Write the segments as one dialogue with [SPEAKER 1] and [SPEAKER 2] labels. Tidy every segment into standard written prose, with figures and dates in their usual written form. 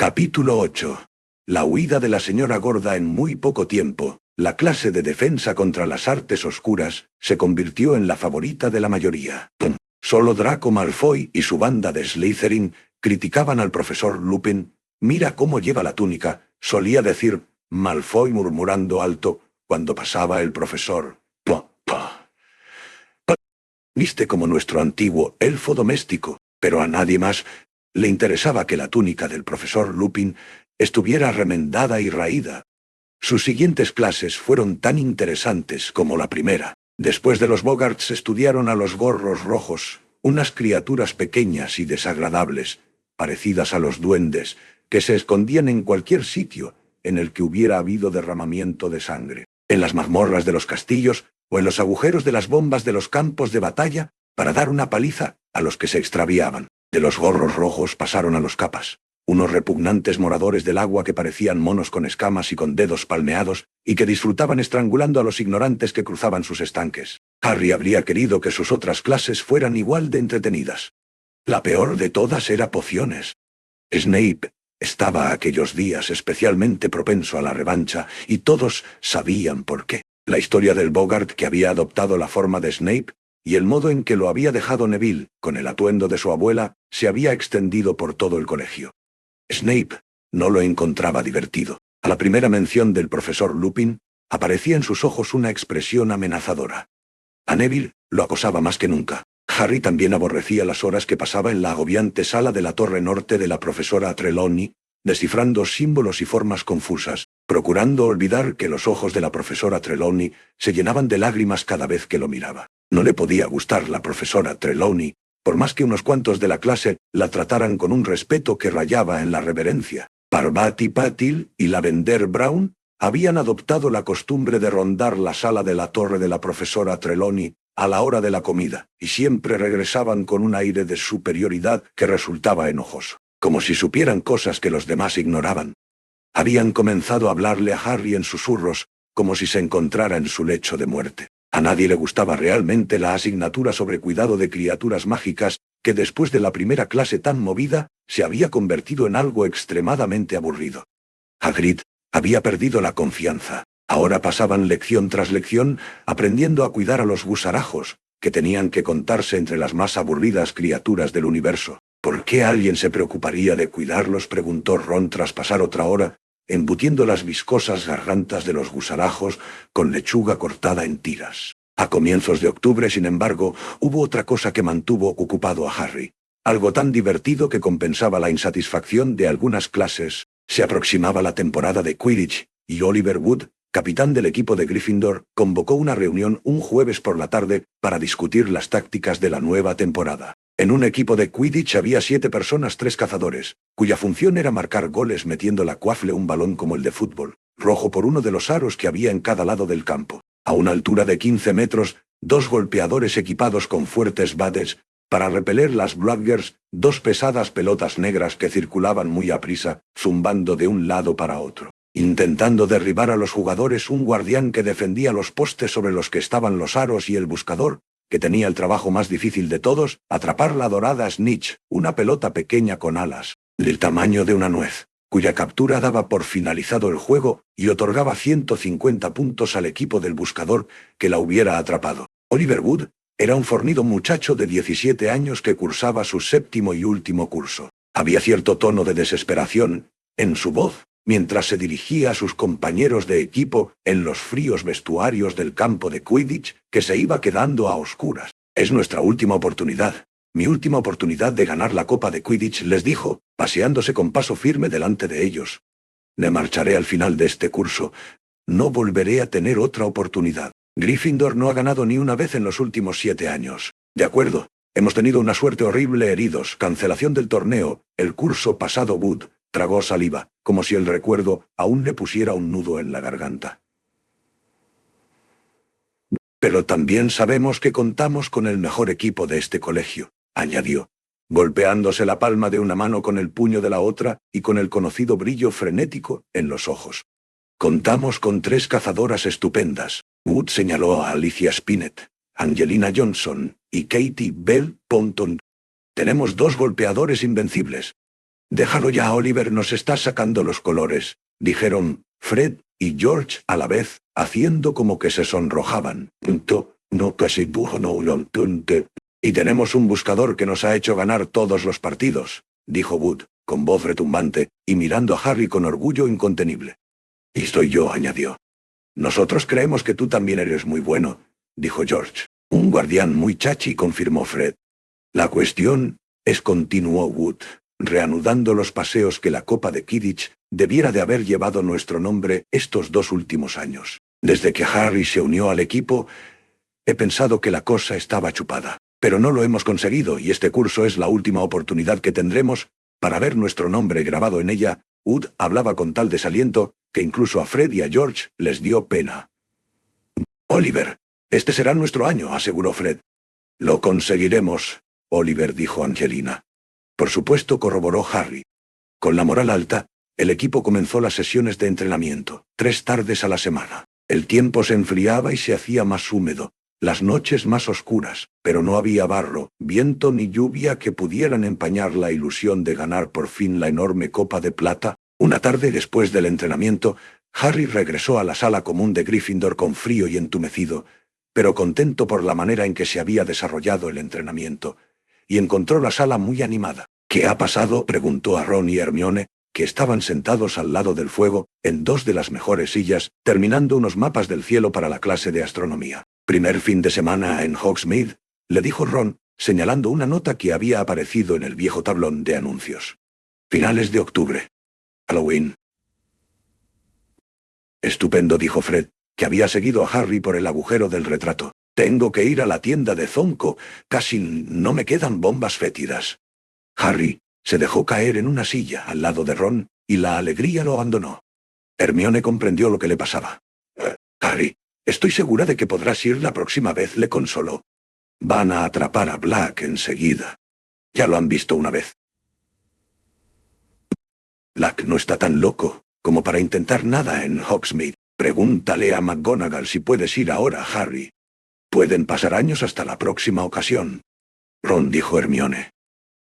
[SPEAKER 1] Capítulo 8. La huida de la señora Gorda. En muy poco tiempo, la clase de defensa contra las artes oscuras se convirtió en la favorita de la mayoría. Solo Draco Malfoy y su banda de Slytherin criticaban al profesor Lupin. «Mira cómo lleva la túnica», solía decir Malfoy murmurando alto cuando pasaba el profesor. «Viste como nuestro antiguo elfo doméstico», pero a nadie más le interesaba que la túnica del profesor Lupin estuviera remendada y raída. Sus siguientes clases fueron tan interesantes como la primera. Después de los Boggarts estudiaron a los Gorros Rojos, unas criaturas pequeñas y desagradables, parecidas a los duendes, que se escondían en cualquier sitio en el que hubiera habido derramamiento de sangre, en las mazmorras de los castillos o en los agujeros de las bombas de los campos de batalla, para dar una paliza a los que se extraviaban. De los Gorros Rojos pasaron a los Capas, unos repugnantes moradores del agua que parecían monos con escamas y con dedos palmeados, y que disfrutaban estrangulando a los ignorantes que cruzaban sus estanques. Harry habría querido que sus otras clases fueran igual de entretenidas. La peor de todas era pociones. Snape estaba aquellos días especialmente propenso a la revancha, y todos sabían por qué. La historia del Boggart que había adoptado la forma de Snape y el modo en que lo había dejado Neville, con el atuendo de su abuela, se había extendido por todo el colegio. Snape no lo encontraba divertido. A la primera mención del profesor Lupin, aparecía en sus ojos una expresión amenazadora. A Neville lo acosaba más que nunca. Harry también aborrecía las horas que pasaba en la agobiante sala de la torre norte de la profesora Trelawney, descifrando símbolos y formas confusas, procurando olvidar que los ojos de la profesora Trelawney se llenaban de lágrimas cada vez que lo miraba. No le podía gustar la profesora Trelawney, por más que unos cuantos de la clase la trataran con un respeto que rayaba en la reverencia. Parvati Patil y Lavender Brown habían adoptado la costumbre de rondar la sala de la torre de la profesora Trelawney a la hora de la comida, y siempre regresaban con un aire de superioridad que resultaba enojoso, como si supieran cosas que los demás ignoraban. Habían comenzado a hablarle a Harry en susurros, como si se encontrara en su lecho de muerte. A nadie le gustaba realmente la asignatura sobre cuidado de criaturas mágicas, que después de la primera clase tan movida, se había convertido en algo extremadamente aburrido. Hagrid había perdido la confianza. Ahora pasaban lección tras lección, aprendiendo a cuidar a los gusarajos, que tenían que contarse entre las más aburridas criaturas del universo. ¿Por qué alguien se preocuparía de cuidarlos?, preguntó Ron tras pasar otra hora, embutiendo las viscosas gargantas de los gusarajos con lechuga cortada en tiras. A comienzos de octubre, sin embargo, hubo otra cosa que mantuvo ocupado a Harry. Algo tan divertido que compensaba la insatisfacción de algunas clases. Se aproximaba la temporada de Quidditch, y Oliver Wood, capitán del equipo de Gryffindor, convocó una reunión un jueves por la tarde para discutir las tácticas de la nueva temporada. En un equipo de Quidditch había 7 personas, 3 cazadores, cuya función era marcar goles metiendo la cuafle un balón como el de fútbol, rojo por uno de los aros que había en cada lado del campo. A una altura de 15 metros, 2 golpeadores equipados con fuertes bates, para repeler las Bludgers, 2 pesadas pelotas negras que circulaban muy aprisa, zumbando de un lado para otro, intentando derribar a los jugadores, un guardián que defendía los postes sobre los que estaban los aros, y el buscador, que tenía el trabajo más difícil de todos, atrapar la dorada Snitch, una pelota pequeña con alas, del tamaño de una nuez, cuya captura daba por finalizado el juego y otorgaba 150 puntos al equipo del buscador que la hubiera atrapado. Oliver Wood era un fornido muchacho de 17 años que cursaba su 7º y último curso. Había cierto tono de desesperación en su voz mientras se dirigía a sus compañeros de equipo en los fríos vestuarios del campo de Quidditch, que se iba quedando a oscuras. «Es nuestra última oportunidad. Mi última oportunidad de ganar la Copa de Quidditch», les dijo, paseándose con paso firme delante de ellos. «Me marcharé al final de este curso. No volveré a tener otra oportunidad. Gryffindor no ha ganado ni una vez en los últimos 7 años. De acuerdo, hemos tenido una suerte horrible, heridos, cancelación del torneo, el curso pasado». Wood tragó saliva, como si el recuerdo aún le pusiera un nudo en la garganta. «Pero también sabemos que contamos con el mejor equipo de este colegio», añadió, golpeándose la palma de una mano con el puño de la otra y con el conocido brillo frenético en los ojos. «Contamos con 3 cazadoras estupendas». Wood señaló a Alicia Spinnet, Angelina Johnson y Katie Bell Ponton. «Tenemos 2 golpeadores invencibles. Déjalo ya, Oliver, nos está sacando los colores, dijeron Fred y George a la vez, haciendo como que se sonrojaban. No, casi no, y tenemos un buscador que nos ha hecho ganar todos los partidos, dijo Wood, con voz retumbante, y mirando a Harry con orgullo incontenible. Y soy yo, añadió. Nosotros creemos que tú también eres muy bueno, dijo George. Un guardián muy chachi, confirmó Fred. La cuestión es, continuó Wood, reanudando los paseos, que la Copa de Quidditch debiera de haber llevado nuestro nombre estos 2 últimos años. Desde que Harry se unió al equipo, he pensado que la cosa estaba chupada. Pero no lo hemos conseguido, y este curso es la última oportunidad que tendremos para ver nuestro nombre grabado en ella. Wood hablaba con tal desaliento que incluso a Fred y a George les dio pena. Oliver, este será nuestro año, aseguró Fred. Lo conseguiremos, Oliver, dijo Angelina. Por supuesto, corroboró Harry. Con la moral alta, el equipo comenzó las sesiones de entrenamiento, 3 tardes a la semana. El tiempo se enfriaba y se hacía más húmedo, las noches más oscuras, pero no había barro, viento ni lluvia que pudieran empañar la ilusión de ganar por fin la enorme copa de plata. Una tarde después del entrenamiento, Harry regresó a la sala común de Gryffindor con frío y entumecido, pero contento por la manera en que se había desarrollado el entrenamiento, y encontró la sala muy animada. ¿Qué ha pasado?, preguntó a Ron y Hermione, que estaban sentados al lado del fuego, en 2 de las mejores sillas, terminando unos mapas del cielo para la clase de astronomía. Primer fin de semana en Hogsmeade, le dijo Ron, señalando una nota que había aparecido en el viejo tablón de anuncios. Finales de octubre. Halloween. Estupendo, dijo Fred, que había seguido a Harry por el agujero del retrato. Tengo que ir a la tienda de Zonco, casi no me quedan bombas fétidas. Harry se dejó caer en una silla al lado de Ron, y la alegría lo abandonó. Hermione comprendió lo que le pasaba. Harry, estoy segura de que podrás ir la próxima vez, le consoló. Van a atrapar a Black enseguida. Ya lo han visto una vez. Black no está tan loco como para intentar nada en Hogsmeade. Pregúntale a McGonagall si puedes ir ahora, Harry. Pueden pasar años hasta la próxima ocasión. Ron, dijo Hermione.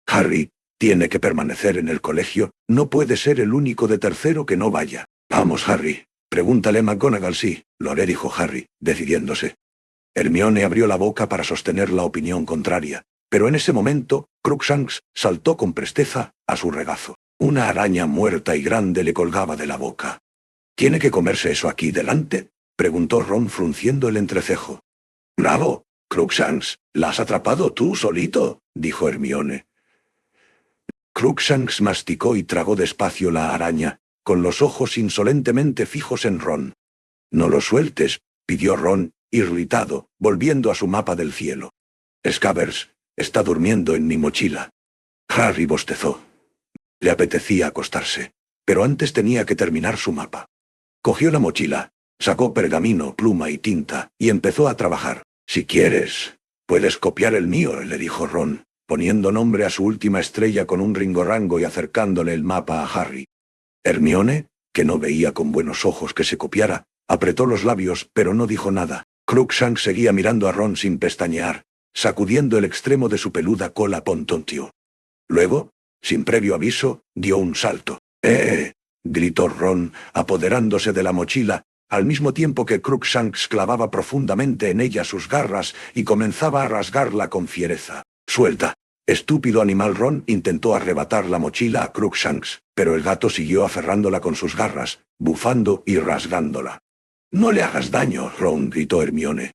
[SPEAKER 1] Harry tiene que permanecer en el colegio, no puede ser el único de tercero que no vaya. Vamos, Harry, pregúntale a McGonagall. Sí, lo haré, dijo Harry, decidiéndose. Hermione abrió la boca para sostener la opinión contraria, pero en ese momento, Crookshanks saltó con presteza a su regazo. Una araña muerta y grande le colgaba de la boca. ¿Tiene que comerse eso aquí delante?, preguntó Ron, frunciendo el entrecejo. Bravo, Crookshanks, ¿la has atrapado tú solito?, dijo Hermione. Crookshanks masticó y tragó despacio la araña, con los ojos insolentemente fijos en Ron. No lo sueltes, pidió Ron, irritado, volviendo a su mapa del cielo. Scabbers está durmiendo en mi mochila. Harry bostezó. Le apetecía acostarse, pero antes tenía que terminar su mapa. Cogió la mochila, sacó pergamino, pluma y tinta, y empezó a trabajar. Si quieres, puedes copiar el mío, le dijo Ron, poniendo nombre a su última estrella con un ringorrango y acercándole el mapa a Harry. Hermione, que no veía con buenos ojos que se copiara, apretó los labios, pero no dijo nada. Crookshanks seguía mirando a Ron sin pestañear, sacudiendo el extremo de su peluda cola pontontio. Luego, sin previo aviso, dio un salto. Gritó Ron, apoderándose de la mochila, al mismo tiempo que Crookshanks clavaba profundamente en ella sus garras y comenzaba a rasgarla con fiereza. «Suelta, estúpido animal!». Ron intentó arrebatar la mochila a Crookshanks, pero el gato siguió aferrándola con sus garras, bufando y rasgándola. «No le hagas daño, Ron», gritó Hermione.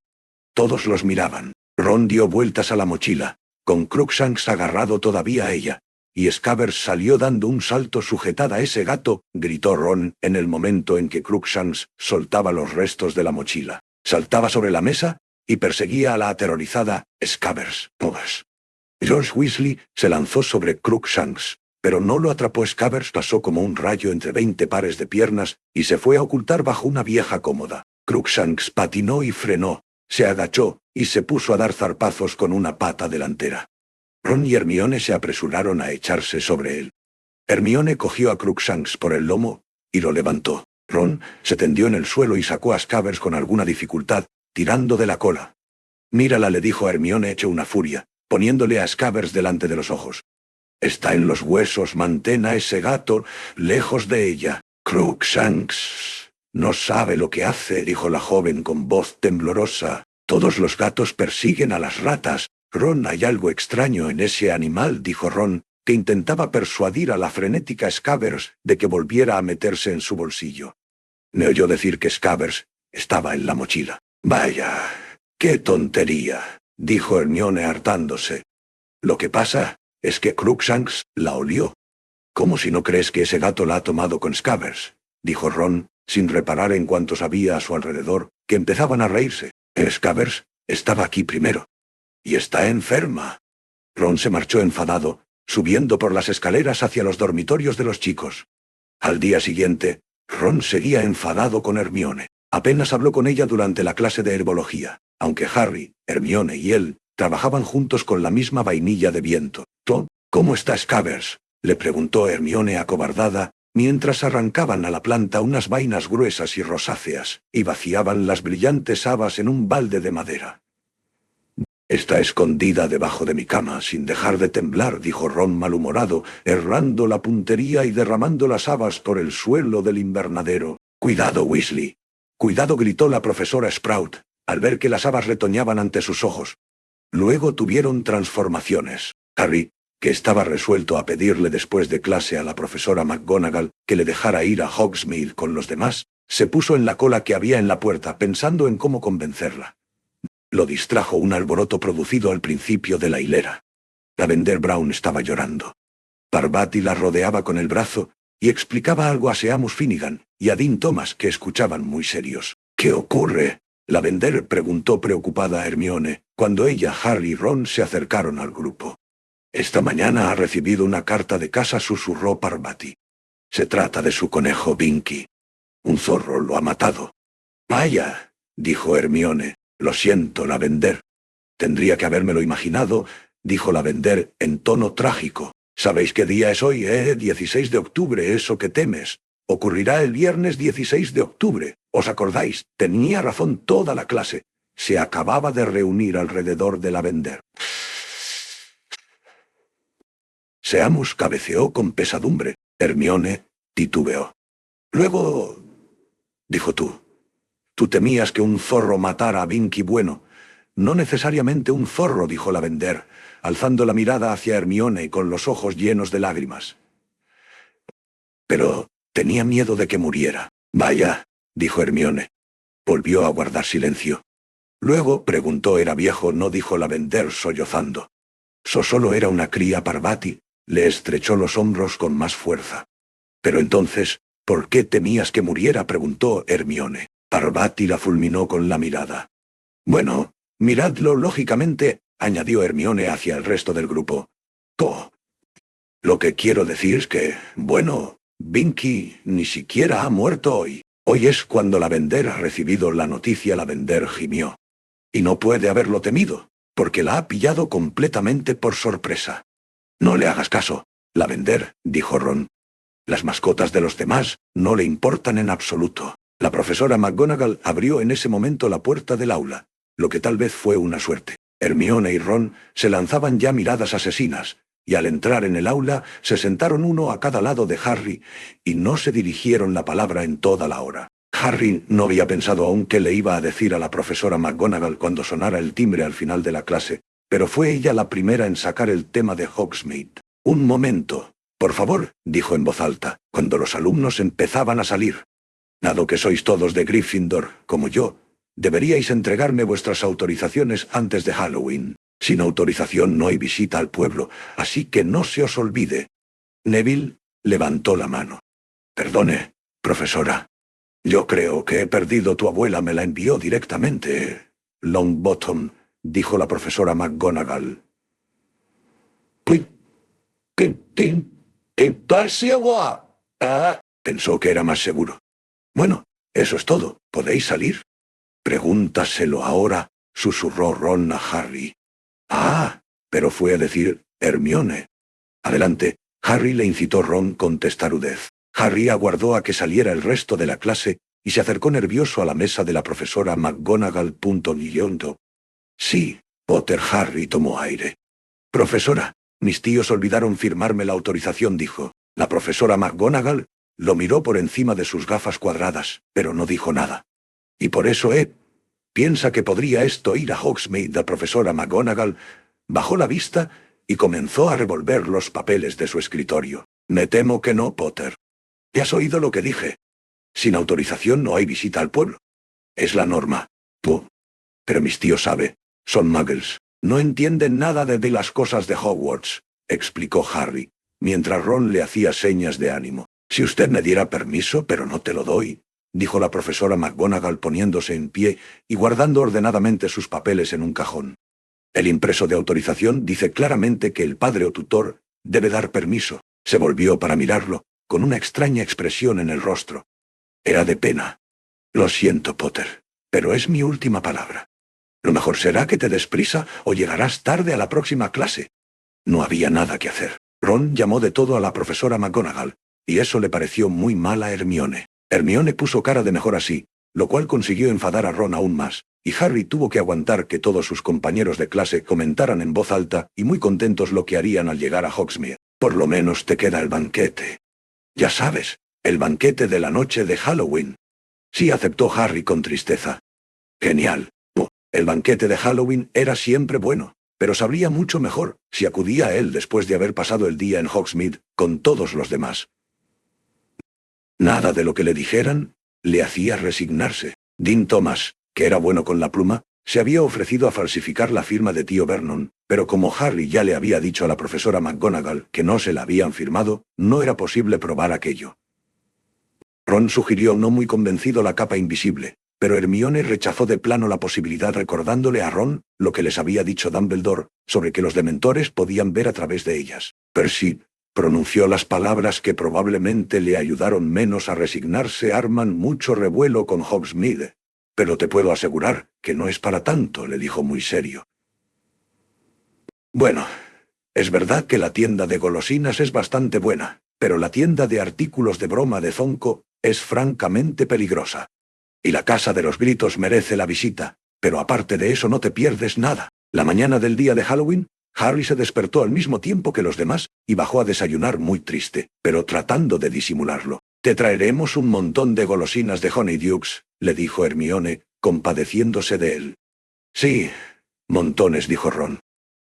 [SPEAKER 1] Todos los miraban. Ron dio vueltas a la mochila, con Crookshanks agarrado todavía a ella. «Y Scabbers salió dando un salto sujetada a ese gato», gritó Ron en el momento en que Crookshanks soltaba los restos de la mochila. Saltaba sobre la mesa y perseguía a la aterrorizada Scabbers. George Weasley se lanzó sobre Crookshanks, pero no lo atrapó. Scabbers pasó como un rayo entre 20 pares de piernas y se fue a ocultar bajo una vieja cómoda. Crookshanks patinó y frenó, se agachó y se puso a dar zarpazos con una pata delantera. Ron y Hermione se apresuraron a echarse sobre él. Hermione cogió a Crookshanks por el lomo y lo levantó. Ron se tendió en el suelo y sacó a Scabbers con alguna dificultad, tirando de la cola. «Mírala», le dijo a Hermione hecho una furia, poniéndole a Scabbers delante de los ojos. Está en los huesos, mantén a ese gato lejos de ella. Crookshanks no sabe lo que hace, dijo la joven con voz temblorosa. Todos los gatos persiguen a las ratas. Ron, hay algo extraño en ese animal, dijo Ron, que intentaba persuadir a la frenética Scabbers de que volviera a meterse en su bolsillo. Me oyó decir que Scabbers estaba en la mochila. Vaya, qué tontería, dijo Hermione hartándose. Lo que pasa es que Crookshanks la olió. ¿Cómo si no crees que ese gato la ha tomado con Scabbers?, dijo Ron, sin reparar en cuantos había a su alrededor, que empezaban a reírse. Scabbers estaba aquí primero. Y está enferma. Ron se marchó enfadado, subiendo por las escaleras hacia los dormitorios de los chicos. Al día siguiente, Ron seguía enfadado con Hermione. Apenas habló con ella durante la clase de herbología, aunque Harry, Hermione y él trabajaban juntos con la misma vainilla de viento. ¿Cómo está Scabbers?, le preguntó Hermione acobardada, mientras arrancaban a la planta unas vainas gruesas y rosáceas, y vaciaban las brillantes habas en un balde de madera. Está escondida debajo de mi cama, sin dejar de temblar, dijo Ron malhumorado, errando la puntería y derramando las habas por el suelo del invernadero. «Cuidado, Weasley. Cuidado», gritó la profesora Sprout, al ver que las habas retoñaban ante sus ojos. Luego tuvieron transformaciones. Harry, que estaba resuelto a pedirle después de clase a la profesora McGonagall que le dejara ir a Hogsmeade con los demás, se puso en la cola que había en la puerta pensando en cómo convencerla. Lo distrajo un alboroto producido al principio de la hilera. Lavender Brown estaba llorando. Parvati la rodeaba con el brazo y explicaba algo a Seamus Finnegan y a Dean Thomas, que escuchaban muy serios. «¿Qué ocurre?», Lavender preguntó preocupada a Hermione, cuando ella, Harry y Ron se acercaron al grupo. «Esta mañana ha recibido una carta de casa», susurró Parvati. «Se trata de su conejo Binky. Un zorro lo ha matado». «Vaya», dijo Hermione. «Lo siento, Lavender». «Tendría que habérmelo imaginado», dijo Lavender en tono trágico. «¿Sabéis qué día es hoy, 16 de octubre, eso que temes. Ocurrirá el viernes 16 de octubre. ¿Os acordáis? Tenía razón toda la clase. Se acababa de reunir alrededor de Lavender». Seamus cabeceó con pesadumbre. Hermione titubeó. «Luego», dijo tú temías que un zorro matara a Binky bueno. «No necesariamente un zorro», dijo Lavender, alzando la mirada hacia Hermione con los ojos llenos de lágrimas. «Pero tenía miedo de que muriera». «Vaya», dijo Hermione. Volvió a guardar silencio. «Luego», preguntó, «¿era viejo?», no, dijo Lavender sollozando. «Solo era una cría». Parvati le estrechó los hombros con más fuerza. «Pero entonces, ¿por qué temías que muriera?», preguntó Hermione. Parvati la fulminó con la mirada. «Bueno, miradlo lógicamente», añadió Hermione hacia el resto del grupo. Lo que quiero decir es que, bueno, Binky ni siquiera ha muerto hoy. Hoy es cuando Lavender ha recibido la noticia». Lavender gimió. «Y no puede haberlo temido, porque la ha pillado completamente por sorpresa». «No le hagas caso, Lavender», dijo Ron. «Las mascotas de los demás no le importan en absoluto». La profesora McGonagall abrió en ese momento la puerta del aula, lo que tal vez fue una suerte. Hermione y Ron se lanzaban ya miradas asesinas, y al entrar en el aula se sentaron uno a cada lado de Harry y no se dirigieron la palabra en toda la hora. Harry no había pensado aún qué le iba a decir a la profesora McGonagall cuando sonara el timbre al final de la clase, pero fue ella la primera en sacar el tema de Hogsmeade. «Un momento, por favor», dijo en voz alta, cuando los alumnos empezaban a salir. «Dado que sois todos de Gryffindor, como yo, deberíais entregarme vuestras autorizaciones antes de Halloween. Sin autorización no hay visita al pueblo, así que no se os olvide». Neville levantó la mano. «Perdone, profesora. Yo creo que he perdido. Tu abuela me la envió directamente». «Longbottom», dijo la profesora McGonagall. Pensó que era más seguro. «Bueno, eso es todo. ¿Podéis salir?» «Pregúntaselo ahora», susurró Ron a Harry. «Ah», pero fue a decir Hermione. «Adelante», Harry le incitó Ron con testarudez. Harry aguardó a que saliera el resto de la clase y se acercó nervioso a la mesa de la profesora McGonagall. «Sí», Potter. Harry tomó aire. «Profesora, Mis tíos olvidaron firmarme la autorización, dijo. La profesora McGonagall lo miró por encima de sus gafas cuadradas, pero no dijo nada. Y por eso piensa que podría esto ir a Hogsmeade. La profesora McGonagall bajó la vista y comenzó a revolver los papeles de su escritorio. Me temo que no, Potter. ¿Te has oído lo que dije? Sin autorización no hay visita al pueblo. Es la norma. Pero mis tíos son muggles. No entienden nada de las cosas de Hogwarts, explicó Harry, mientras Ron le hacía señas de ánimo. Si usted me diera permiso, pero no te lo doy, dijo la profesora McGonagall poniéndose en pie y guardando ordenadamente sus papeles en un cajón. El impreso de autorización dice claramente que el padre o tutor debe dar permiso. Se volvió para mirarlo, con una extraña expresión en el rostro. Era de pena. Lo siento, Potter, pero es mi última palabra. Lo mejor será que te des prisa o llegarás tarde a la próxima clase. No había nada que hacer. Ron llamó de todo a la profesora McGonagall, y eso le pareció muy mal a Hermione. Hermione puso cara de mejor así, lo cual consiguió enfadar a Ron aún más, y Harry tuvo que aguantar que todos sus compañeros de clase comentaran en voz alta y muy contentos lo que harían al llegar a Hogsmeade. Por lo menos te queda el banquete. Ya sabes, el banquete de la noche de Halloween. Sí, aceptó Harry con tristeza. Genial. El banquete de Halloween era siempre bueno, pero sabría mucho mejor si acudía a él después de haber pasado el día en Hogsmeade con todos los demás. Nada de lo que le dijeran le hacía resignarse. Dean Thomas, que era bueno con la pluma, se había ofrecido a falsificar la firma de tío Vernon, pero como Harry ya le había dicho a la profesora McGonagall que no se la habían firmado, no era posible probar aquello. Ron sugirió no muy convencido la capa invisible, pero Hermione rechazó de plano la posibilidad recordándole a Ron lo que les había dicho Dumbledore sobre que los dementores podían ver a través de ellas. Percy pronunció las palabras que probablemente le ayudaron menos a resignarse. Arman mucho revuelo con Hogsmeade. Pero te puedo asegurar que no es para tanto, le dijo muy serio. Bueno, es verdad que la tienda de golosinas es bastante buena, pero la tienda de artículos de broma de Zonko es francamente peligrosa. Y la Casa de los Gritos merece la visita, pero aparte de eso no te pierdes nada. La mañana del día de Halloween, Harry se despertó al mismo tiempo que los demás y bajó a desayunar muy triste, pero tratando de disimularlo. Te traeremos un montón de golosinas de Honeydukes, le dijo Hermione, compadeciéndose de él. Sí, montones, dijo Ron.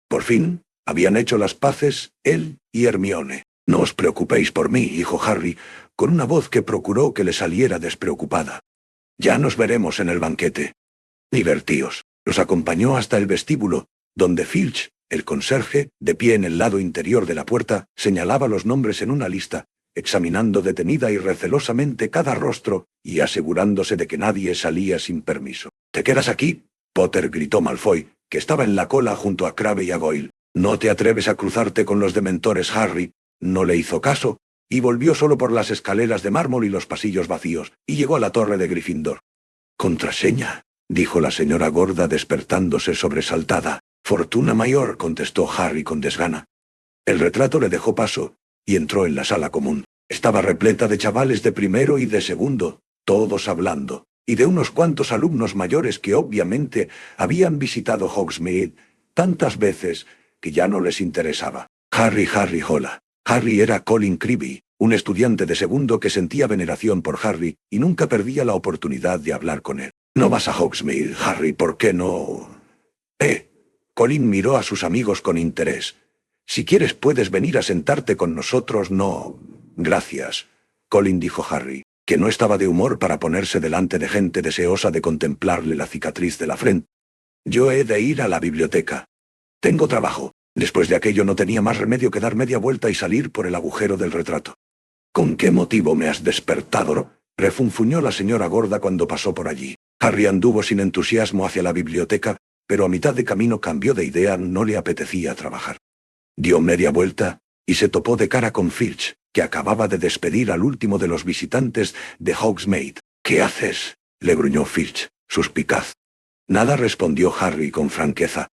[SPEAKER 1] Por fin, habían hecho las paces él y Hermione. No os preocupéis por mí, dijo Harry, con una voz que procuró que le saliera despreocupada. Ya nos veremos en el banquete. Divertíos. Los acompañó hasta el vestíbulo, donde Filch, el conserje, de pie en el lado interior de la puerta, señalaba los nombres en una lista, examinando detenida y recelosamente cada rostro y asegurándose de que nadie salía sin permiso. ¿Te quedas aquí? Potter, gritó Malfoy, que estaba en la cola junto a Crabbe y a Goyle. No te atreves a cruzarte con los dementores, Harry. No le hizo caso, y volvió solo por las escaleras de mármol y los pasillos vacíos, y llegó a la torre de Gryffindor. «Contraseña», dijo la señora gorda despertándose sobresaltada. «Fortuna mayor», contestó Harry con desgana. El retrato le dejó paso, y entró en la sala común. Estaba repleta de chavales de primero y de segundo, todos hablando, y de unos cuantos alumnos mayores que obviamente habían visitado Hogsmeade tantas veces que ya no les interesaba. Harry, hola. Harry era Colin Creevy, un estudiante de segundo que sentía veneración por Harry y nunca perdía la oportunidad de hablar con él. «No vas a Hogsmeade, Harry, ¿por qué no...?» Colin miró a sus amigos con interés. «Si quieres puedes venir a sentarte con nosotros, no...» «Gracias», Colin dijo Harry, que no estaba de humor para ponerse delante de gente deseosa de contemplarle la cicatriz de la frente. «Yo he de ir a la biblioteca. Tengo trabajo». Después de aquello no tenía más remedio que dar media vuelta y salir por el agujero del retrato. «¿Con qué motivo me has despertado?» refunfuñó la señora gorda cuando pasó por allí. Harry anduvo sin entusiasmo hacia la biblioteca, pero a mitad de camino cambió de idea, no le apetecía trabajar. Dio media vuelta y se topó de cara con Filch, que acababa de despedir al último de los visitantes de Hogsmeade. «¿Qué haces?», le gruñó Filch, suspicaz. «Nada», respondió Harry con franqueza.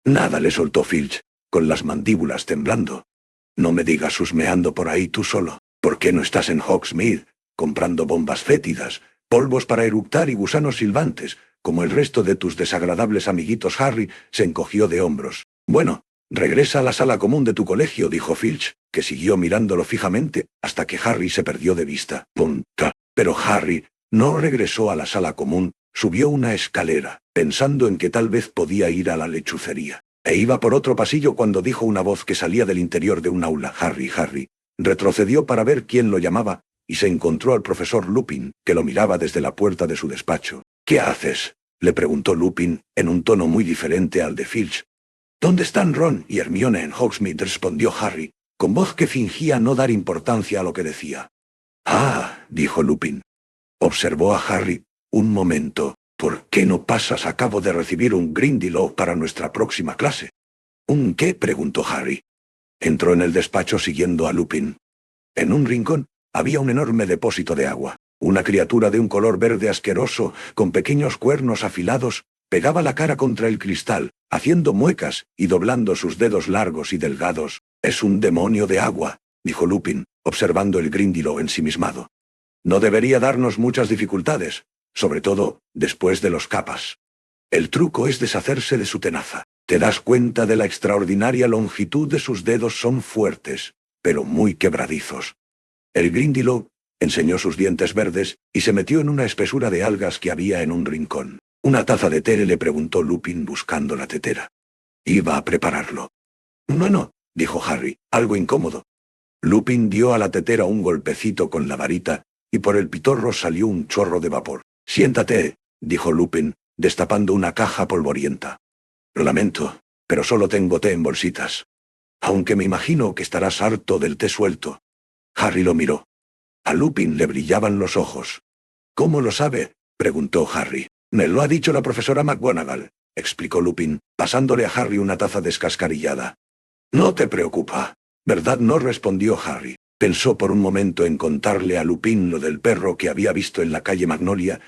[SPEAKER 1] «Nada», le soltó Filch, con las mandíbulas temblando. «No me digas husmeando por ahí tú solo. ¿Por qué no estás en Hogsmeade, comprando bombas fétidas, polvos para eructar y gusanos silbantes, como el resto de tus desagradables amiguitos?» Harry se encogió de hombros. «Bueno, Regresa a la sala común de tu colegio, dijo Filch, que siguió mirándolo fijamente hasta que Harry se perdió de vista. Punta. Pero Harry no regresó a la sala común, subió una escalera, pensando en que tal vez podía ir a la lechucería. E iba por otro pasillo cuando dijo una voz que salía del interior de un aula. Harry, Harry. Retrocedió para ver quién lo llamaba, y se encontró al profesor Lupin, que lo miraba desde la puerta de su despacho. ¿Qué haces?, le preguntó Lupin, en un tono muy diferente al de Filch. ¿Dónde están Ron y Hermione en Hogsmeade?, respondió Harry, con voz que fingía no dar importancia a lo que decía. Ah, dijo Lupin. Observó a Harry. Un momento. ¿Por qué no pasas? Acabo de recibir un Grindylow para nuestra próxima clase. ¿Un qué?, preguntó Harry. Entró en el despacho siguiendo a Lupin. En un rincón había un enorme depósito de agua. Una criatura de un color verde asqueroso, con pequeños cuernos afilados, pegaba la cara contra el cristal, haciendo muecas y doblando sus dedos largos y delgados. «Es un demonio de agua», dijo Lupin, observando el Grindylow ensimismado. «No debería darnos muchas dificultades, sobre todo después de los capas. El truco es deshacerse de su tenaza. Te das cuenta de la extraordinaria longitud de sus dedos. Son fuertes, pero muy quebradizos». El Grindylow enseñó sus dientes verdes y se metió en una espesura de algas que había en un rincón. «¿Una taza de té?», le preguntó Lupin buscando la tetera. Iba a prepararlo. «No», dijo Harry, algo incómodo. Lupin dio a la tetera un golpecito con la varita, y por el pitorro salió un chorro de vapor. «Siéntate», dijo Lupin, destapando una caja polvorienta. «Lo lamento, pero solo tengo té en bolsitas. Aunque me imagino que estarás harto del té suelto». Harry lo miró. A Lupin le brillaban los ojos. «¿Cómo lo sabe?», preguntó Harry. «Me lo ha dicho la profesora McGonagall», explicó Lupin, pasándole a Harry una taza descascarillada. «No te preocupa, ¿verdad?», no respondió Harry. Pensó por un momento en contarle a Lupin lo del perro que había visto en la calle Magnolia,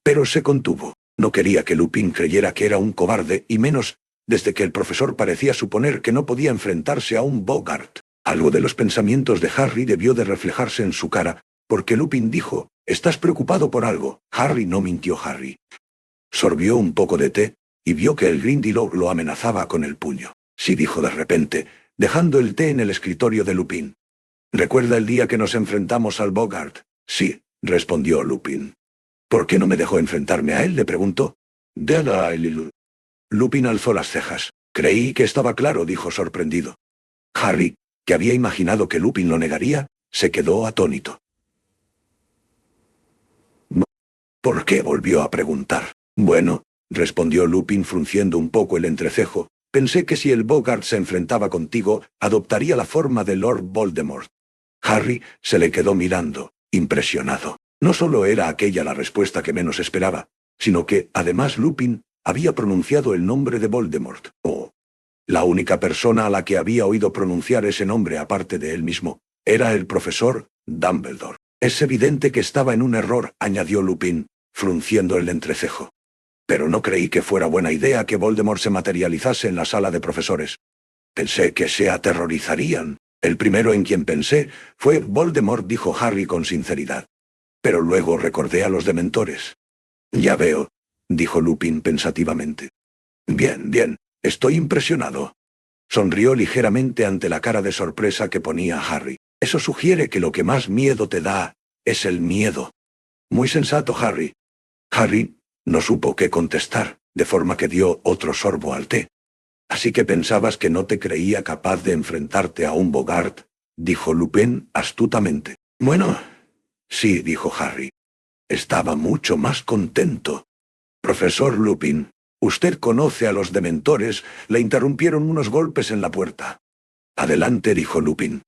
[SPEAKER 1] pero se contuvo. No quería que Lupin creyera que era un cobarde, y menos desde que el profesor parecía suponer que no podía enfrentarse a un Boggart. Algo de los pensamientos de Harry debió de reflejarse en su cara, porque Lupin dijo: «¿Estás preocupado por algo?». Harry no mintió. Harry sorbió un poco de té, y vio que el Grindylow lo amenazaba con el puño. «Sí», dijo de repente, dejando el té en el escritorio de Lupin. «¿Recuerda el día que nos enfrentamos al Boggart?». «Sí», respondió Lupin. «¿Por qué no me dejó enfrentarme a él?», le preguntó. Lupin alzó las cejas. «Creí que estaba claro», dijo sorprendido. Harry, que había imaginado que Lupin lo negaría, se quedó atónito. «¿Por qué?», volvió a preguntar. «Bueno», respondió Lupin frunciendo un poco el entrecejo, «pensé que si el Boggart se enfrentaba contigo, adoptaría la forma de Lord Voldemort». Harry se le quedó mirando, impresionado. No solo era aquella la respuesta que menos esperaba, sino que, además, Lupin había pronunciado el nombre de Voldemort. Oh. La única persona a la que había oído pronunciar ese nombre aparte de él mismo era el profesor Dumbledore. «Es evidente que estaba en un error», añadió Lupin, frunciendo el entrecejo. «Pero no creí que fuera buena idea que Voldemort se materializase en la sala de profesores. Pensé que se aterrorizarían. El primero en quien pensé fue Voldemort», dijo Harry con sinceridad. «Pero luego recordé a los dementores». «Ya veo», dijo Lupin pensativamente. Bien, estoy impresionado». Sonrió ligeramente ante la cara de sorpresa que ponía Harry. «Eso sugiere que lo que más miedo te da es el miedo». «Muy sensato, Harry». Harry no supo qué contestar, de forma que dio otro sorbo al té. «Así que pensabas que no te creía capaz de enfrentarte a un Boggart», dijo Lupin astutamente. «Bueno, sí», dijo Harry. Estaba mucho más contento. «Profesor Lupin, usted conoce a los dementores», le interrumpieron unos golpes en la puerta. «Adelante», dijo Lupin.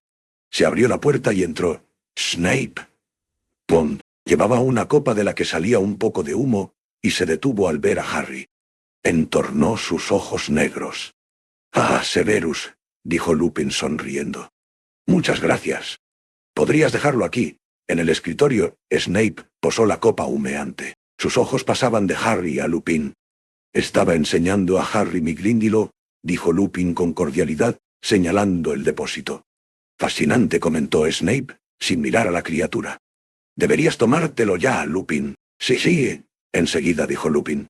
[SPEAKER 1] Se abrió la puerta y entró Snape. Pond llevaba una copa de la que salía un poco de humo, y se detuvo al ver a Harry. Entornó sus ojos negros. «Ah, Severus», dijo Lupin sonriendo. «Muchas gracias. Podrías dejarlo aquí». En el escritorio, Snape posó la copa humeante. Sus ojos pasaban de Harry a Lupin. «Estaba enseñando a Harry mi Grindylow», dijo Lupin con cordialidad, señalando el depósito. «Fascinante», comentó Snape, sin mirar a la criatura. «Deberías tomártelo ya, Lupin». Sí, enseguida», dijo Lupin.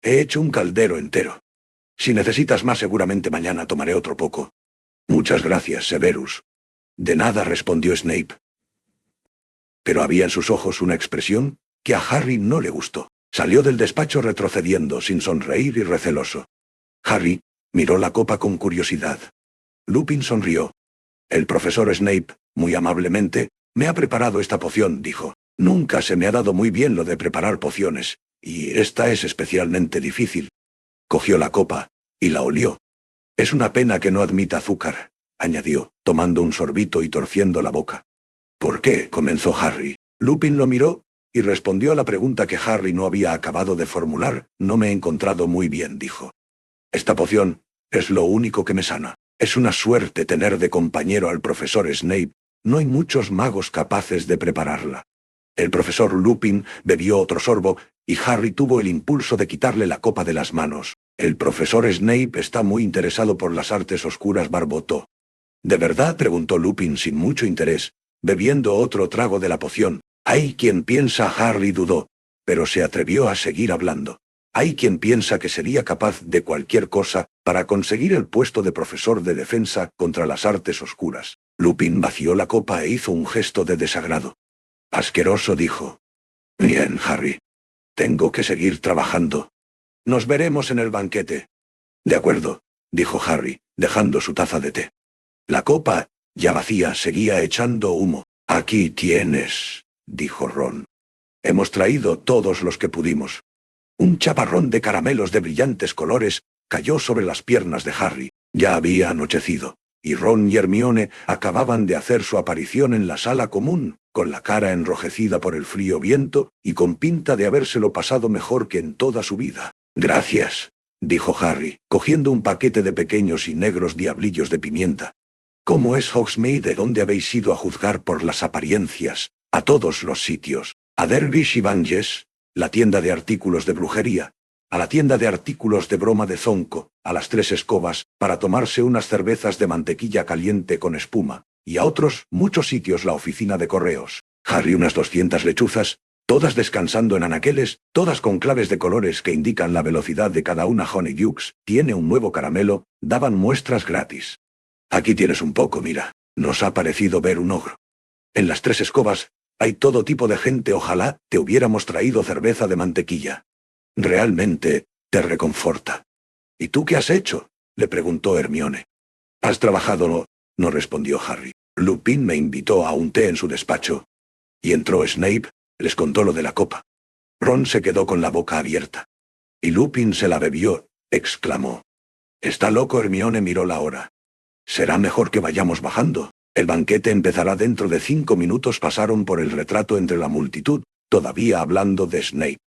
[SPEAKER 1] «He hecho un caldero entero». Si necesitas más, seguramente mañana tomaré otro poco. Muchas gracias, Severus. De nada, respondió Snape. Pero había en sus ojos una expresión que a Harry no le gustó. Salió del despacho retrocediendo, sin sonreír y receloso. Harry miró la copa con curiosidad. Lupin sonrió. El profesor Snape, muy amablemente, me ha preparado esta poción, dijo. Nunca se me ha dado muy bien lo de preparar pociones, y esta es especialmente difícil. Cogió la copa y la olió. Es una pena que no admita azúcar, añadió, tomando un sorbito y torciendo la boca. ¿Por qué?, comenzó Harry. Lupin lo miró y respondió a la pregunta que Harry no había acabado de formular. No me he encontrado muy bien, dijo. Esta poción es lo único que me sana. Es una suerte tener de compañero al profesor Snape. No hay muchos magos capaces de prepararla. El profesor Lupin bebió otro sorbo y Harry tuvo el impulso de quitarle la copa de las manos. El profesor Snape está muy interesado por las artes oscuras, barbotó. ¿De verdad?, preguntó Lupin sin mucho interés, bebiendo otro trago de la poción. Hay quien piensa, Harry dudó, pero se atrevió a seguir hablando. Hay quien piensa que sería capaz de cualquier cosa para conseguir el puesto de profesor de defensa contra las artes oscuras. Lupin vació la copa e hizo un gesto de desagrado. Asqueroso, dijo. Bien, Harry. Tengo que seguir trabajando. Nos veremos en el banquete. De acuerdo, dijo Harry, dejando su taza de té. La copa, ya vacía, seguía echando humo. Aquí tienes, dijo Ron. Hemos traído todos los que pudimos. Un chaparrón de caramelos de brillantes colores cayó sobre las piernas de Harry. Ya había anochecido, y Ron y Hermione acababan de hacer su aparición en la sala común, con la cara enrojecida por el frío viento y con pinta de habérselo pasado mejor que en toda su vida. Gracias, dijo Harry, cogiendo un paquete de pequeños y negros diablillos de pimienta. ¿Cómo es Hogsmeade? ¿De dónde habéis ido a juzgar por las apariencias? A todos los sitios. A Dervish y Banges, la tienda de artículos de brujería, a la tienda de artículos de broma de Zonco, a las Tres Escobas, para tomarse unas cervezas de mantequilla caliente con espuma, y a otros muchos sitios, la oficina de correos. Harry, unas 200 lechuzas, todas descansando en anaqueles, todas con claves de colores que indican la velocidad de cada una. Honeydukes tiene un nuevo caramelo, daban muestras gratis. Aquí tienes un poco, mira. Nos ha parecido ver un ogro. En las Tres Escobas hay todo tipo de gente. Ojalá te hubiéramos traído cerveza de mantequilla. Realmente te reconforta. ¿Y tú qué has hecho?, le preguntó Hermione. ¿Has trabajado? No respondió Harry. Lupin me invitó a un té en su despacho. Y entró Snape, les contó lo de la copa. Ron se quedó con la boca abierta. Y Lupin se la bebió, exclamó. ¿Está loco? Hermione miró la hora. Será mejor que vayamos bajando. El banquete empezará dentro de 5 minutos. Pasaron por el retrato entre la multitud, todavía hablando de Snape.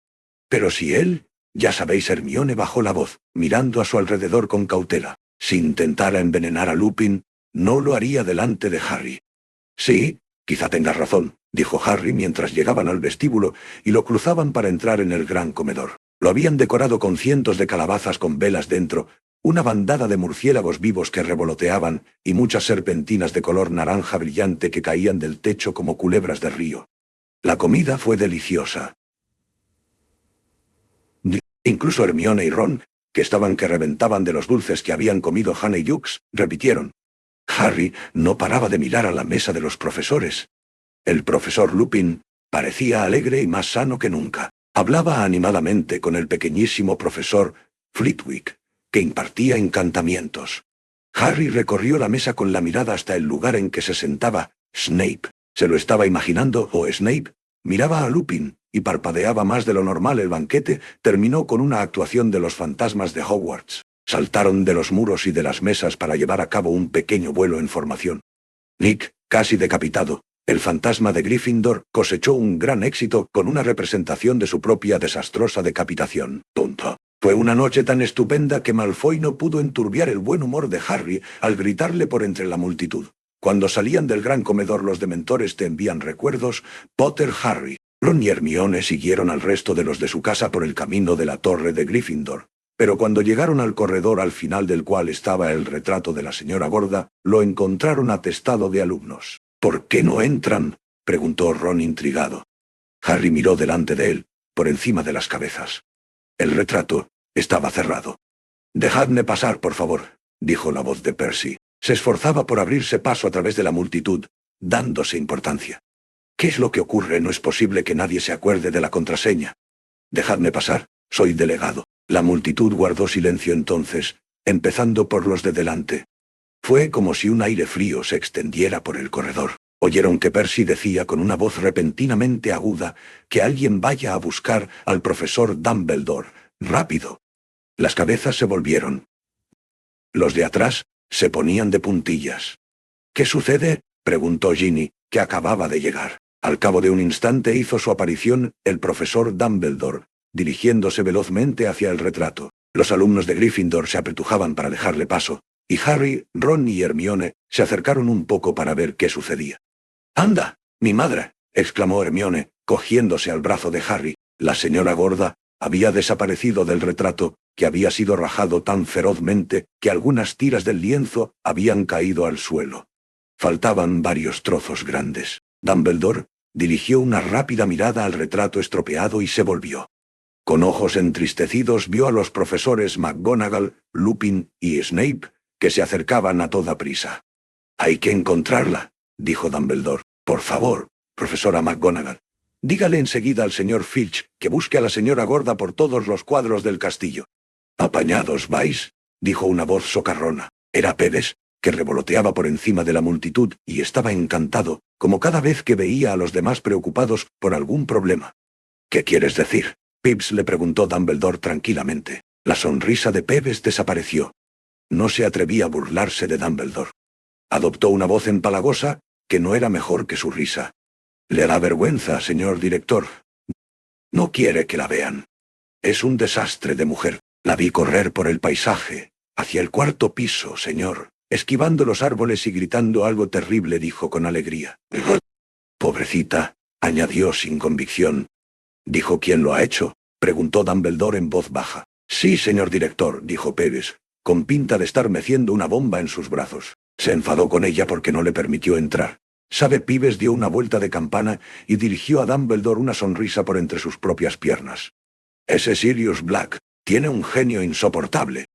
[SPEAKER 1] Pero si él, ya sabéis, Hermione bajó la voz, mirando a su alrededor con cautela. Si intentara envenenar a Lupin, no lo haría delante de Harry. Sí, quizá tengas razón, dijo Harry mientras llegaban al vestíbulo y lo cruzaban para entrar en el gran comedor. Lo habían decorado con cientos de calabazas con velas dentro, una bandada de murciélagos vivos que revoloteaban y muchas serpentinas de color naranja brillante que caían del techo como culebras de río. La comida fue deliciosa. Incluso Hermione y Ron, que estaban que reventaban de los dulces que habían comido Honeydukes, repitieron. Harry no paraba de mirar a la mesa de los profesores. El profesor Lupin parecía alegre y más sano que nunca. Hablaba animadamente con el pequeñísimo profesor Flitwick, que impartía encantamientos. Harry recorrió la mesa con la mirada hasta el lugar en que se sentaba Snape. Se lo estaba imaginando, o Snape miraba a Lupin y parpadeaba más de lo normal. El banquete terminó con una actuación de los fantasmas de Hogwarts. Saltaron de los muros y de las mesas para llevar a cabo un pequeño vuelo en formación. Nick, casi decapitado, el fantasma de Gryffindor, cosechó un gran éxito con una representación de su propia desastrosa decapitación. Tonto. Fue una noche tan estupenda que Malfoy no pudo enturbiar el buen humor de Harry al gritarle por entre la multitud. Cuando salían del gran comedor los dementores te envían recuerdos, Potter. Harry, Ron y Hermione siguieron al resto de los de su casa por el camino de la torre de Gryffindor. Pero cuando llegaron al corredor al final del cual estaba el retrato de la señora gorda, lo encontraron atestado de alumnos. ¿Por qué no entran?, preguntó Ron intrigado. Harry miró delante de él, por encima de las cabezas. El retrato estaba cerrado. Dejadme pasar, por favor, dijo la voz de Percy. Se esforzaba por abrirse paso a través de la multitud, dándose importancia. ¿Qué es lo que ocurre? No es posible que nadie se acuerde de la contraseña. Dejadme pasar, soy delegado. La multitud guardó silencio entonces, empezando por los de delante. Fue como si un aire frío se extendiera por el corredor. Oyeron que Percy decía con una voz repentinamente aguda que alguien vaya a buscar al profesor Dumbledore. ¡Rápido! Las cabezas se volvieron. Los de atrás se ponían de puntillas. ¿Qué sucede?, preguntó Ginny, que acababa de llegar. Al cabo de un instante hizo su aparición el profesor Dumbledore, dirigiéndose velozmente hacia el retrato. Los alumnos de Gryffindor se apretujaban para dejarle paso, y Harry, Ron y Hermione se acercaron un poco para ver qué sucedía. «¡Anda, mi madre!», exclamó Hermione, cogiéndose al brazo de Harry. La señora gorda había desaparecido del retrato, que había sido rajado tan ferozmente que algunas tiras del lienzo habían caído al suelo. Faltaban varios trozos grandes. Dumbledore dirigió una rápida mirada al retrato estropeado y se volvió. Con ojos entristecidos vio a los profesores McGonagall, Lupin y Snape, que se acercaban a toda prisa. «Hay que encontrarla», dijo Dumbledore. «Por favor, profesora McGonagall, dígale enseguida al señor Filch que busque a la señora gorda por todos los cuadros del castillo». «Apañados vais», dijo una voz socarrona. Era Peeves, que revoloteaba por encima de la multitud y estaba encantado, como cada vez que veía a los demás preocupados por algún problema. «¿Qué quieres decir?», Pips le preguntó Dumbledore tranquilamente. La sonrisa de Peeves desapareció. No se atrevía a burlarse de Dumbledore. Adoptó una voz empalagosa, que no era mejor que su risa. «Le da vergüenza, señor director. No quiere que la vean. Es un desastre de mujer. La vi correr por el paisaje, hacia el cuarto piso, señor, esquivando los árboles y gritando algo terrible», dijo con alegría. «Pobrecita», añadió sin convicción. «¿Dijo quién lo ha hecho?», preguntó Dumbledore en voz baja. «Sí, señor director», dijo Peeves, con pinta de estar meciendo una bomba en sus brazos. Se enfadó con ella porque no le permitió entrar. Sabe, Peeves dio una vuelta de campana y dirigió a Dumbledore una sonrisa por entre sus propias piernas. «Ese Sirius Black tiene un genio insoportable»,